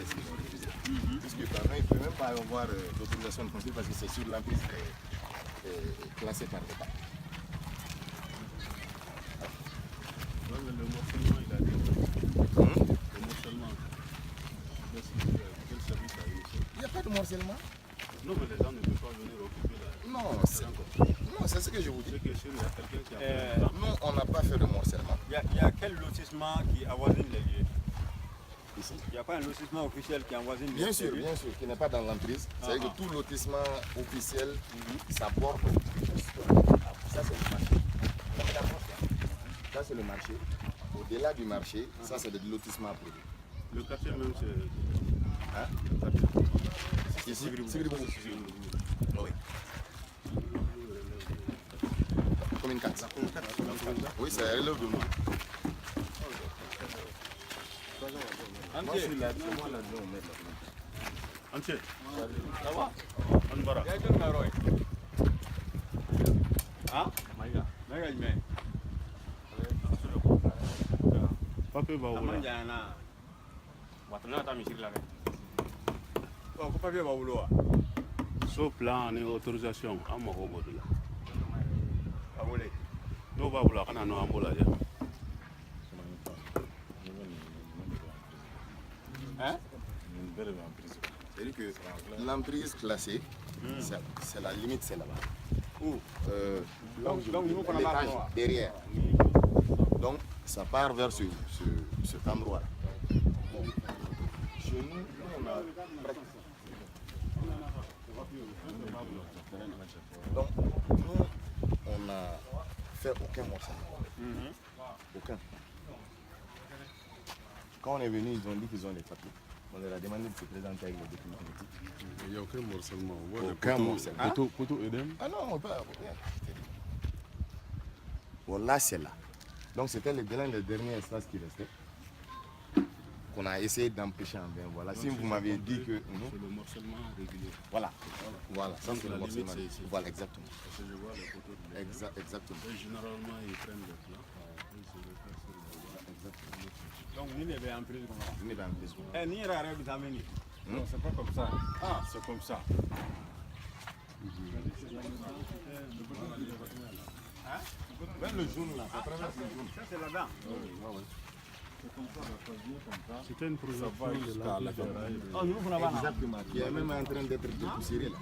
pièces qu'ils ont refusées. Puisque quand même, il ne peut même pas avoir d'autorisation de construire parce que c'est sur l'emprise classée par l'État. Le morcellement, il a dit. Le morcellement. Quel service a initié? Il n'y a pas de morcellement. Non, mais les gens ne peuvent pas venir occuper la. Non, c'est ce que je vous dis. C'est que s'il y a quelqu'un qui a fait Non, on n'a pas fait de morcellement. Il y a quel lotissement qui avoisine les lieux? Ici. Il n'y a pas un lotissement officiel qui avoisine les lieux? Bien sûr, qui n'est pas dans l'emprise. C'est-à-dire que tout lotissement officiel, ça porte. Ça, c'est le marché. Ça, c'est le marché. Au-delà du marché, ça, c'est des lotissements privés. le quartier même, c'est. Hein? Ici, Sigribou. Oui. Commune 4. Oui, c'est relève de moi. Moi, je suis l'adjoint, moi l'adjoint au maître. Entier. Ça va? On bara. Hein? Maïga. Papier va où là? Ko papier b'a bolo wa? Sauf plan ni autorisation, an mago b'o de la. A wele. N'o b'a bolo a kana n'o an b'o lajɛ. Hein? C'est-à-dire que l'emprise classée, c'est la limite, c'est là-bas. Où? Donc nous, on a l'étage pas derrière. Donc ça part vers cet endroit. Chez nous, on a donc nous, on n'a fait aucun morcellement. Aucun. Quand on est venu, ils ont dit qu'ils ont les papiers. On leur a demandé de se présenter avec les documents. Il n'y a aucun morcellement. Aucun morcellement. Poteau Eden. Ah non, pas rien. Bon, là, c'est là. Donc, c'était le dernier espace qui restait. Qu'on a essayé d'empêcher en bien. Voilà. Si vous m'aviez dit que. C'est le morcellement régulier. Voilà. Voilà. Ça, c'est le morcellement. Voilà, exactement. Parce que je vois les photos de Exactement. Et généralement, ils prennent le plan. Ils se le font sur le Exactement. Donc, nous, on est en prison. On est dans le besoin. Eh, ni rare vitamine. Non, c'est pas comme ça. Ah, c'est comme ça. Hein? Même le jaune là, ça traverse le jaune. Ça, c'est là-dedans. C'était une projection de la Oh, nous, on a pas. Exactement. Qui est même en train d'être dépoussiéré là.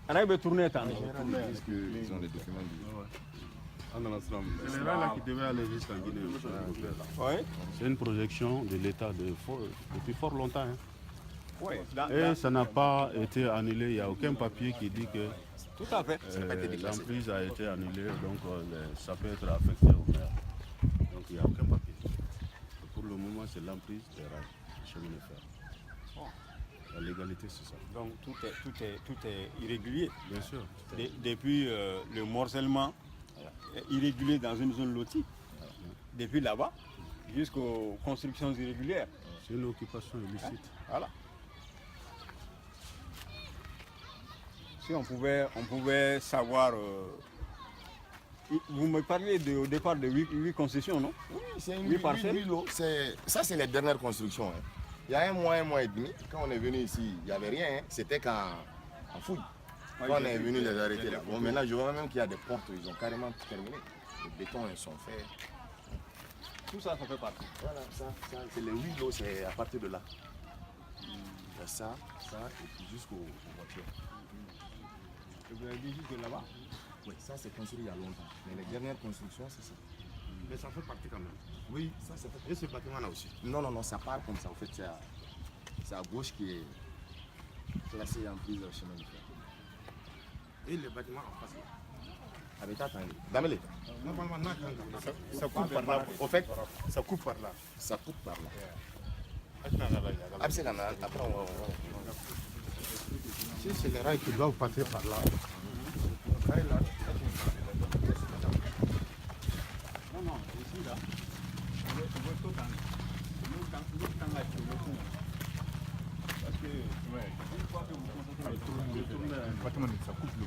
On a tourné tant. En général, ils disent qu'ils ont les documents du. C'est les là qui devaient aller jusqu'en Guinée. Oui. C'est une projection de l'État depuis fort longtemps. Hein. Oui. Et ça n'a pas été annulé. Il n'y a aucun papier qui dit que Tout à fait. l'emprise a été annulée. Donc ça peut être affecté au maire. Donc il n'y a aucun papier. Pour le moment, c'est l'emprise des rails, des chemins de fer. La légalité, c'est ça. Donc tout est irrégulier. Bien sûr. Depuis le morcellement irrégulier dans une zone lotie, depuis là-bas, jusqu'aux constructions irrégulières. C'est une occupation illicite. Voilà. Si on pouvait savoir. Vous me parliez au départ de 8 concessions, non? Oui, c'est une 8 parcelles. 8 lots. Ça, c'est les dernières constructions. Hein. Il y a un mois et demi, quand on est venu ici, il n'y avait rien. Hein. C'était qu'en fouille. Quand on est venu les arrêter là. Bon, maintenant, je vois même qu'il y a des portes, ils ont carrément terminé. Les bétons, ils sont faits. Tout ça, ça fait partie. Voilà, ça c'est les 8 lots, c'est à partir de là. Il y a ça, et puis jusqu'aux voitures. Vous avez dit jusque là-bas? Oui, ça c'est construit il y a longtemps. Mais les dernières constructions, c'est ça. Mais ça fait partie quand même. Oui, ça c'est fait. Et ce bâtiment-là aussi. Non, ça part comme ça. En fait, c'est à gauche qui est classé en prise au chemin de fer. Et le bâtiment en face là. Habitat Tanguy. Damele. Ça coupe par là. Au fait, Ça coupe par là. ça coupe par là. Après, on va. Si c'est les rails qui doivent passer par là. Non, ici là. Parce que une fois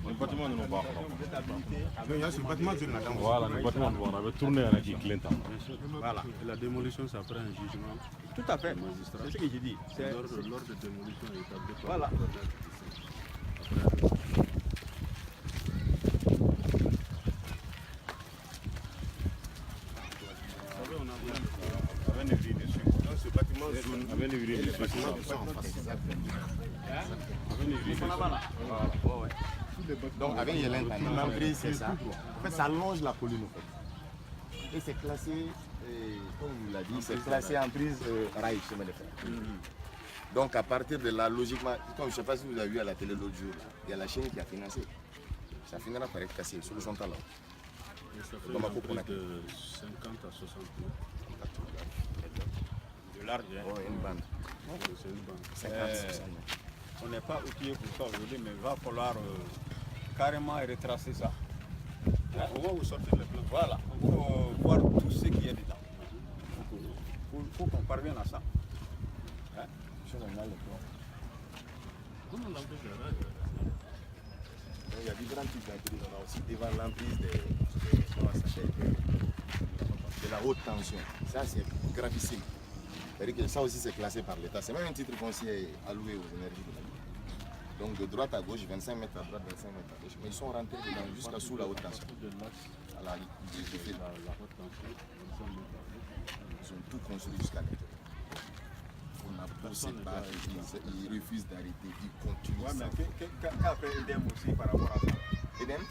Le bâtiment de nos parents. C'est le bâtiment de nos parents. Voilà, le bâtiment de nos parents. On avait tourné avec Clinton. Voilà. Et la démolition, c'est après un jugement. Tout à fait. C'est ce que j'ai dit. L'ordre de démolition est établi par Voilà. le gouverneur du Avec les grilles dessus. Donc avec l'emprise, c'est ça. En fait, ça longe la colline. En fait. Et c'est classé, comme vous l'avez dit, c'est classé en prise rail chemin de fer. Donc à partir de là, logiquement, comme je ne sais pas si vous avez vu à la télé l'autre jour, il y a la chaîne qui a financé. Ça finira par être cassé sur le Chantal. Ça fait une emprise de 50 à 60 mètres. De large. Oh, une bande. C'est une bande. 50, 60 mètres. On n'est pas outillé pour ça aujourd'hui, mais il va falloir carrément retracer ça. On va vous sortir les plans. Voilà, pour voir tout ce qu'il y a dedans. Il faut qu'on parvienne à ça. Sur le mal, Comment l'emprise de rail il y a différents types d'emprises. On a aussi devant l'emprise de la haute tension. Ça, c'est gravissime. C'est-à-dire que ça aussi, c'est classé par l'État. C'est même un titre foncier alloué aux énergies de la ville. Donc de droite à gauche, 25 mètres à droite, 25 mètres à gauche. Mais ils sont rentrés dedans jusqu'à sous la haute tension. À la haute tension, ils ont tout construit jusqu'à l'intérieur. On a poussé pas, ils refusent d'arrêter, ils continuent. Ouais, mais qu'a fait l'EDEM aussi par rapport à ça? L'EDEM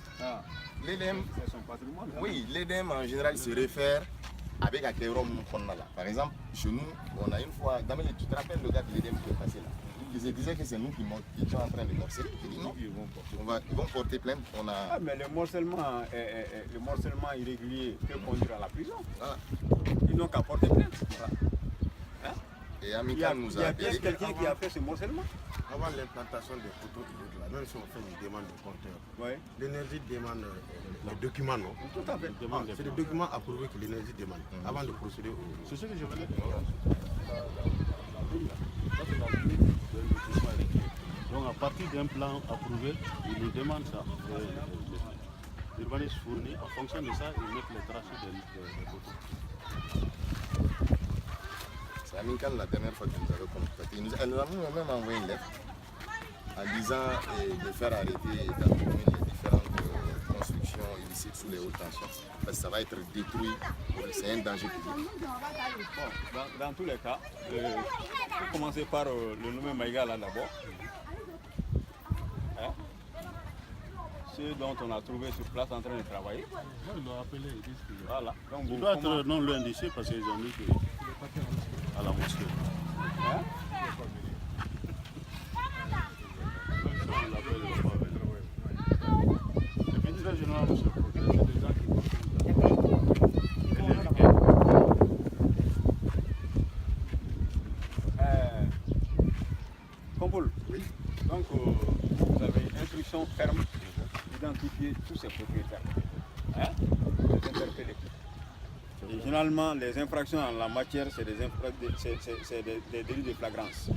L'EDEM, c'est son patrimoine. Oui, l'EDEM en général se réfère avec Akérom qu'on a là. Par exemple, chez nous, on a une fois, tu te rappelles le gars de l'EDEM qui est passé là? Ils se disaient que c'est nous qui étions en train de morcer. J'ai dit non, ils vont porter plainte. Ah, mais le morcellement irrégulier peut conduire à la prison. Voilà. Ils n'ont qu'à porter plainte. Voilà. Et Amical nous a Il y a bien quelqu'un qui a fait ce morcellement. Avant l'implantation des photos hydrauliques, là, même si on fait une demande de compteur, Oui. l'énergie demande les documents, non? Tout à fait. C'est des documents approuvés que l'énergie demande avant de procéder au. C'est ce que je venais de dire. Ça, c'est la limite de lotissement irrégulier. Donc, à partir d'un plan approuvé, ils nous demandent ça. L'urbanisme fournit, en fonction de ça, ils mettent les tracés des photos. C'est Amical la dernière fois qu'ils nous avaient contacté. Elle nous a même envoyé une lettre en disant de faire arrêter d'approuver les différentes constructions illicites sous les hautes tensions. Parce que ça va être détruit. C'est un danger public. Bon, dans tous les cas, il faut commencer par le nommé Maïga là d'abord. Ceux dont on a trouvé sur place en train de travailler. Ils l'ont appelé, ils disent qu'il est. Voilà. Donc, Il doit être non loin d'ici parce qu'ils ont dit qu'il est à la mosquée. On l'appelle, il va pas venir. Et puis, très général, monsieur le procureur, c'est des gens qui Compoul. Oui. Donc, vous avez une instruction ferme d'identifier tous ces propriétaires. Les interpeller. Et généralement, les infractions en la matière, c'est des délits de flagrance.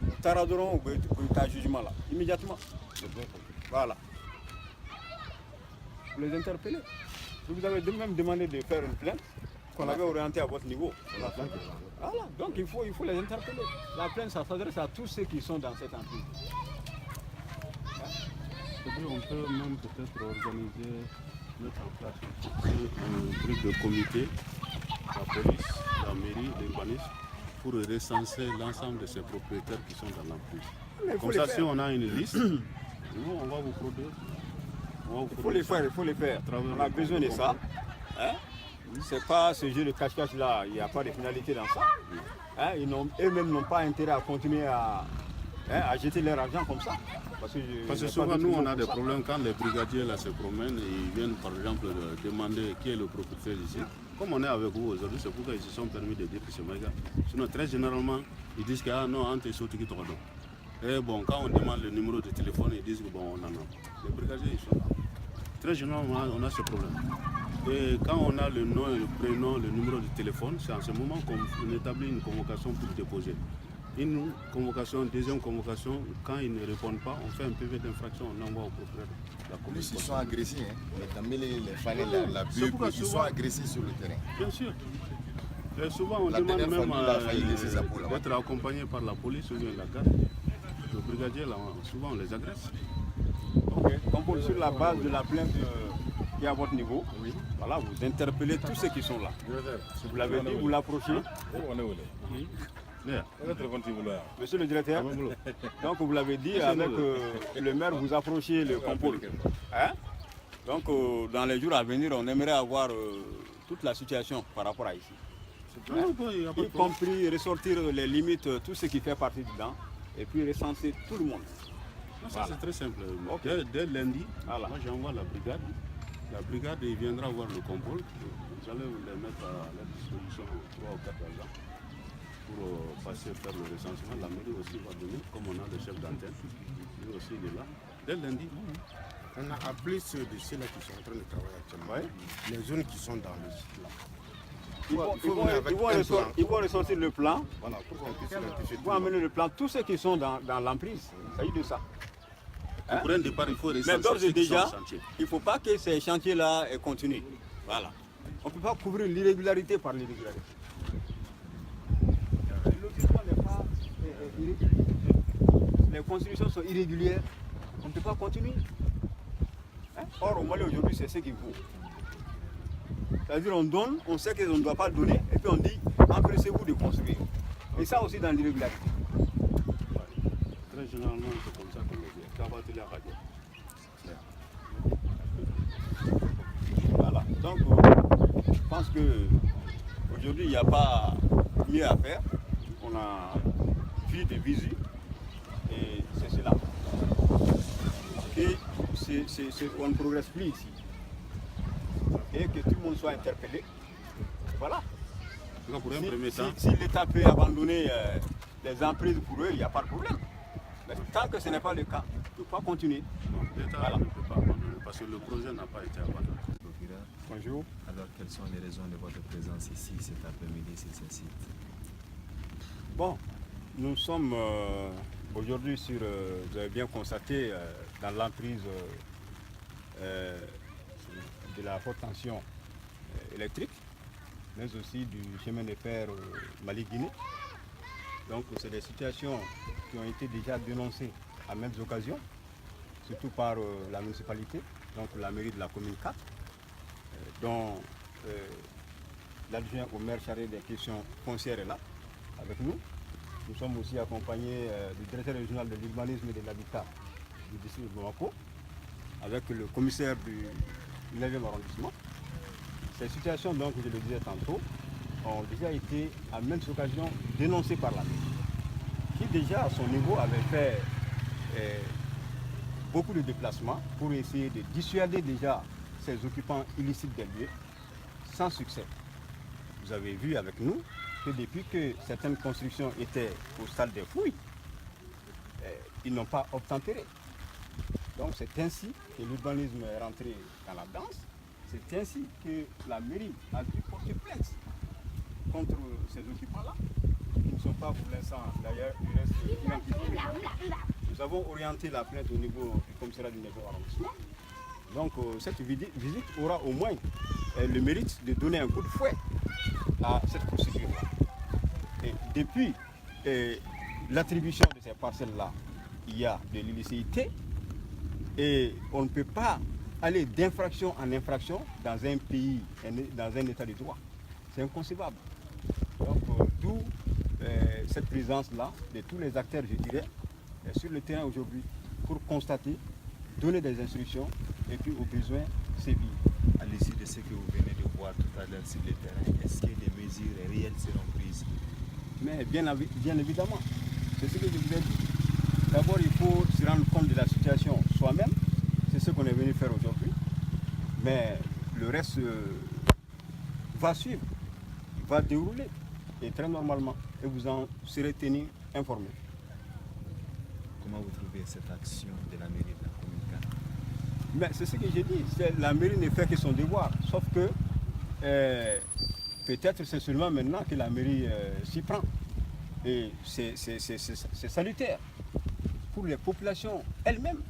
Nous taraderons au jugement là, immédiatement. Voilà. Vous les interpellez. Vous avez même demandé de faire une plainte qu'on avait orientée à votre niveau. Voilà, donc il faut les interpeller. La plainte, ça s'adresse à tous ceux qui sont dans cette emprise. On peut même peut-être organiser, mettre en place un truc de comité, la police, la mairie, l'urbanisme, pour recenser l'ensemble de ces propriétaires qui sont dans l'emprise. Comme ça, si on a une liste, nous, on va vous produire. Il faut les faire. On a besoin de ça. C'est pas ce jeu de cache-cache là, il n'y a pas de finalité dans ça. Eux-mêmes n'ont pas intérêt à continuer à jeter leur argent comme ça. Parce que souvent, nous, on a des problèmes quand les brigadiers là, se promènent et ils viennent, par exemple, demander qui est le propriétaire ici. Comme on est avec vous aujourd'hui, c'est pourquoi ils se sont permis de dire que c'est Maïga. Sinon, très généralement, ils disent que non, Ante Soti qui t'en donne. Et bon, quand on demande le numéro de téléphone, ils disent que bon, on en a. Les brigadiers, ils sont là. Très généralement, on a ce problème. Et quand on a le nom, le prénom, le numéro de téléphone, c'est en ce moment qu'on établit une convocation pour déposer. une convocation, deuxième convocation, quand ils ne répondent pas, on fait un PV d'infraction, on envoie au procureur de la commune. Plus ils sont agressés, hein. Les Tambélé, les Fanés, la bulle, ils sont agressés sur le terrain. Bien sûr. Et souvent, on La demande dernière fois, même il a failli laisser sa peau là-bas. d'être accompagné par la police ou bien la garde. Le brigadier, là, souvent, on les agresse. Ok. Donc, sur la base de la plainte qui est à votre niveau, voilà, vous interpellez tous ceux qui sont là. Vous l'avez dit, vous l'approchez. Monsieur le directeur, donc vous l'avez dit, avec le maire, vous approchez le contrôle. Hein? Donc, dans les jours à venir, on aimerait avoir toute la situation par rapport à ici. Hein? Y compris ressortir les limites, tout ce qui fait partie dedans, et puis recenser tout le monde. Non, ça c'est très simple. Okay. Dès lundi, moi j'envoie la brigade. La brigade il viendra voir le contrôle. Vous allez les mettre à la disposition 3 ou 4 agents pour passer faire le recensement. La mairie aussi va donner, comme on a le chef d'antenne. Lui aussi il est là. Dès lundi. On a appelé ceux de ceux-là qui sont en train de travailler actuellement. Les zones qui sont dans le site là. Ils vont ressortir le plan. Voilà, pour qu'on puisse identifier. Ils vont amener le plan, tous ceux qui sont dans l'emprise. Il s'agit de ça. Hein? Pour un départ, il faut recenser. Mais d'ores et déjà, il ne faut pas que ces chantiers-là continuent. Voilà. On ne peut pas couvrir l'irrégularité par l'irrégularité. Le lotissement n'est pas irrégulier. Les constructions sont irrégulières. On ne peut pas continuer. Hein? Or, au Mali aujourd'hui, c'est ce qu'il faut. C'est-à-dire on donne, on sait qu'on ne doit pas donner, et puis on dit empressez-vous de construire. Et ça aussi dans l'irrégularité. Très généralement, c'est comme ça qu'on le dit. Cabater la radio. Voilà. Donc, je pense qu'aujourd'hui, il n'y a pas mieux à faire. On a vu des visites, et c'est cela. Et on ne progresse plus ici. Et que tout le monde soit interpellé. Voilà. Si l'État peut abandonner les emprises pour eux, il n'y a pas de problème. Mais tant que ce n'est pas le cas, il ne peut pas continuer. L'État ne peut pas abandonner parce que le projet n'a pas été abandonné. Bonjour. Alors, quelles sont les raisons de votre présence ici cet après-midi sur ce site? Bon, nous sommes aujourd'hui sur, vous avez bien constaté, dans l'emprise de la haute tension électrique, mais aussi du chemin de fer Mali-Guinée. Donc c'est des situations qui ont été déjà dénoncées à maintes occasions, surtout par la municipalité, donc la mairie de la commune 4, dont l'adjoint au maire chargé des questions foncières est là, avec nous. Nous sommes aussi accompagnés du directeur régional de l'urbanisme et de l'habitat du district de Bamako, avec le commissaire du 9e arrondissement. Ces situations, donc, je le disais tantôt, ont déjà été à maintes occasions dénoncées par la mairie, qui déjà à son niveau avait fait beaucoup de déplacements pour essayer de dissuader déjà ces occupants illicites des lieux, sans succès. Vous avez vu avec nous que depuis que certaines constructions étaient au stade des fouilles, ils n'ont pas obtempéré. Donc c'est ainsi que l'urbanisme est rentré dans la danse, c'est ainsi que la mairie a dû porter plainte contre ces occupants-là, qui ne sont pas pour l'instant d'ailleurs identifiés. Nous avons orienté la plainte au niveau du commissariat du 9e arrondissement. Donc cette visite aura au moins le mérite de donner un coup de fouet à cette procédure-là. Et depuis l'attribution de ces parcelles-là, il y a de l'illicéité et on ne peut pas aller d'infraction en infraction dans un pays, dans un état de droit. C'est inconcevable. Donc d'où cette présence-là de tous les acteurs, je dirais, sur le terrain aujourd'hui pour constater, donner des instructions et puis au besoin sévir. À l'issue de ce que vous venez de voir tout à l'heure sur le terrain, est-ce que des mesures réelles seront prises? Mais bien évidemment, c'est ce que je vous ai dit. D'abord, il faut se rendre compte de la situation soi-même. C'est ce qu'on est venu faire aujourd'hui. Mais le reste va suivre, va dérouler, et très normalement. Et vous en serez tenu informé. Comment vous trouvez cette action de la mairie de la commune 4? Mais c'est ce que j'ai dit. La mairie ne fait que son devoir. Sauf que peut-être c'est seulement maintenant que la mairie s'y prend. Et c'est salutaire pour les populations elles-mêmes,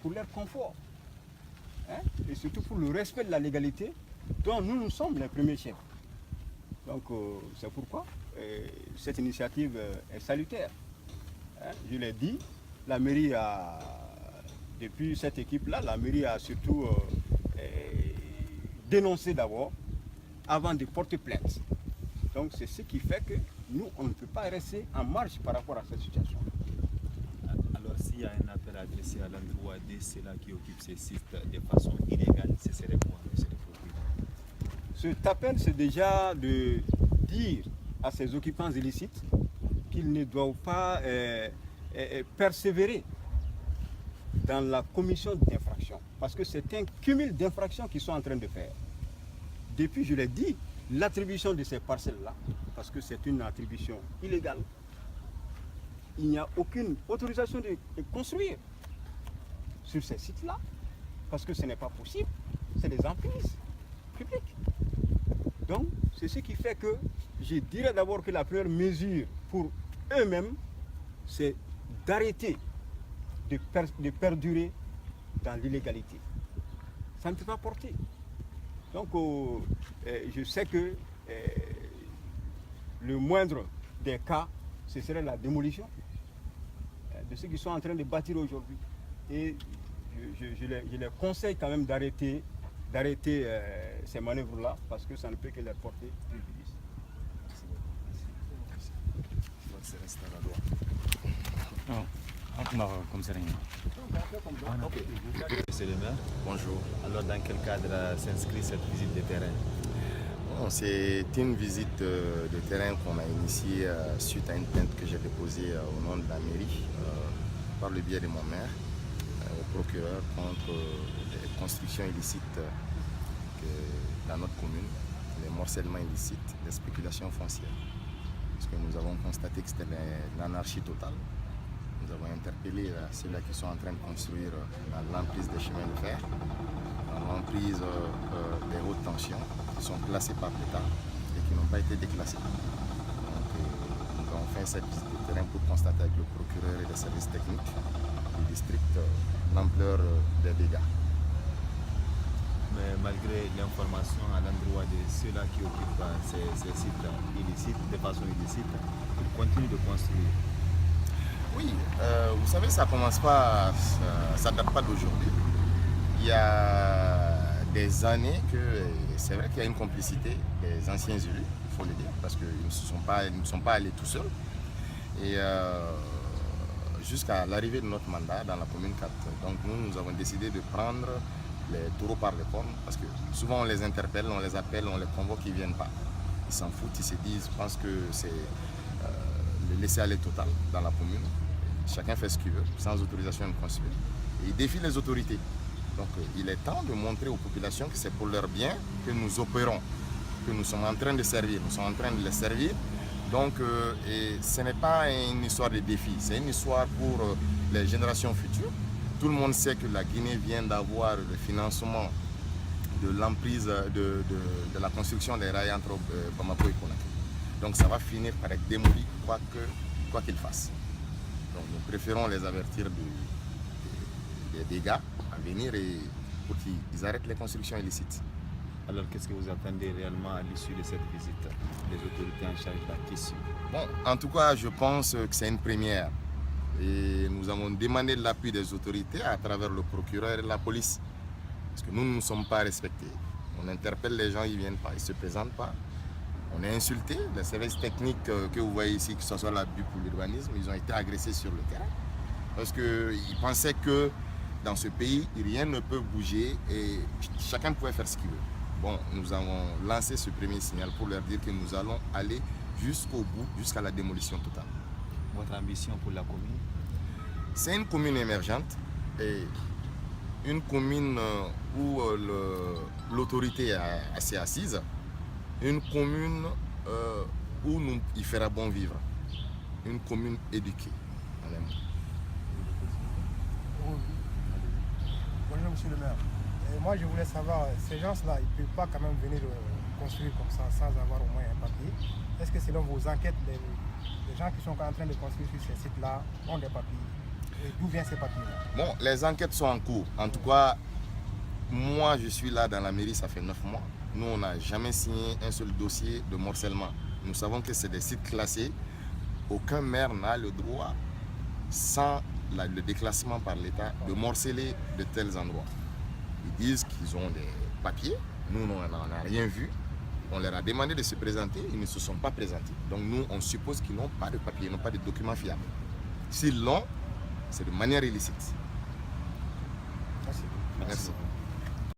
pour leur confort, hein, et surtout pour le respect de la légalité dont nous sommes les premiers chefs. Donc c'est pourquoi cette initiative est salutaire. Hein. Je l'ai dit, la mairie a, depuis cette équipe-là, la mairie a surtout dénoncé d'abord avant de porter plainte. Donc c'est ce qui fait que nous, on ne peut pas rester en marche par rapport à cette situation. Alors s'il y a un appel adressé à l'endroit de ceux-là qui occupent ces sites de façon illégale, ce serait quoi, monsieur le procureur? Cet appel, c'est déjà de dire à ces occupants illicites qu'ils ne doivent pas persévérer dans la commission d'infractions. Parce que c'est un cumul d'infractions qu'ils sont en train de faire. Depuis, je l'ai dit, l'attribution de ces parcelles-là, parce que c'est une attribution illégale, il n'y a aucune autorisation de construire sur ces sites-là, parce que ce n'est pas possible, c'est des emprises publiques. Donc, c'est ce qui fait que je dirais d'abord que la première mesure pour eux-mêmes, c'est d'arrêter de perdurer dans l'illégalité. Ça ne peut pas porter. Donc, je sais que le moindre des cas, ce serait la démolition de ceux qui sont en train de bâtir aujourd'hui. Et je les conseille quand même d'arrêter ces manœuvres-là, parce que ça ne peut que leur porter préjudice. Ça reste à la loi. Monsieur le maire, Bonjour. alors dans quel cadre s'inscrit cette visite de terrain? Bon, c'est une visite de terrain qu'on a initiée suite à une plainte que j'ai déposée au nom de la mairie par le biais de mon maire au procureur contre les constructions illicites dans notre commune, les morcellements illicites, les spéculations foncières. Parce que nous avons constaté que c'était l'anarchie totale. Nous avons interpellé ceux-là qui sont en train de construire dans l'emprise des chemins de fer, dans l'emprise des hautes tensions, qui sont classés par l'État et qui n'ont pas été déclassés. Donc, nous avons fait cette visite de terrain pour constater avec le procureur et les services techniques du district l'ampleur des dégâts. Mais malgré l'information à l'endroit de ceux-là qui occupent ces sites illicites, de façon illicite, ils continuent de construire. Oui, vous savez, ça commence pas, ça date pas d'aujourd'hui. Il y a des années que c'est vrai qu'il y a une complicité des anciens élus, il faut le dire, parce qu'ils ne sont pas allés tout seuls. Et jusqu'à l'arrivée de notre mandat dans la commune 4. Donc nous avons décidé de prendre les taureaux par les cornes, parce que souvent on les interpelle, on les appelle, on les convoque, ils ne viennent pas. Ils s'en foutent, ils se disent, je pense que c'est le laisser aller total dans la commune. Chacun fait ce qu'il veut, sans autorisation de construire. Et ils défient les autorités. Donc il est temps de montrer aux populations que c'est pour leur bien que nous opérons, que nous sommes en train de servir, nous sommes en train de les servir. Donc et ce n'est pas une histoire de défi, c'est une histoire pour les générations futures. Tout le monde sait que la Guinée vient d'avoir le financement de l'emprise de la construction des rails entre Bamako et Conakry. Donc ça va finir par être démoli quoi qu'il fasse. Donc nous préférons les avertir des dégâts à venir et pour qu'ils arrêtent les constructions illicites. Alors qu'est-ce que vous attendez réellement à l'issue de cette visite, les autorités en charge de la question? Bon, en tout cas, je pense que c'est une première. Et nous avons demandé l'appui des autorités à travers le procureur et la police. Parce que nous ne nous sommes pas respectés. On interpelle les gens, ils ne viennent pas, ils ne se présentent pas. On est insulté. Les services techniques que vous voyez ici, que ce soit la BU pour l'urbanisme, ils ont été agressés sur le terrain. Parce qu'ils pensaient que dans ce pays, rien ne peut bouger et chacun pouvait faire ce qu'il veut. Bon, nous avons lancé ce premier signal pour leur dire que nous allons aller jusqu'au bout, jusqu'à la démolition totale. Votre ambition pour la commune? C'est une commune émergente et une commune où l'autorité est assez assise, une commune où il fera bon vivre, une commune éduquée. Bonjour Monsieur le maire. Et moi je voulais savoir, ces gens-là, ils ne peuvent pas quand même venir construire comme ça sans avoir au moins un papier. Est-ce que selon vos enquêtes, les gens qui sont en train de construire sur ces sites-là ont des papiers. Et d'où viennent ces papiers-là? Bon, les enquêtes sont en cours. En tout cas, moi, je suis là dans la mairie, ça fait 9 mois. Nous, on n'a jamais signé un seul dossier de morcellement. Nous savons que c'est des sites classés. Aucun maire n'a le droit, sans le déclassement par l'État, de morceler de tels endroits. Ils disent qu'ils ont des papiers. Nous, on n'en a rien vu. On leur a demandé de se présenter. Ils ne se sont pas présentés. Donc nous, on suppose qu'ils n'ont pas de papiers, ils n'ont pas de documents fiables. S'ils l'ont, c'est de manière illicite. Merci. Merci.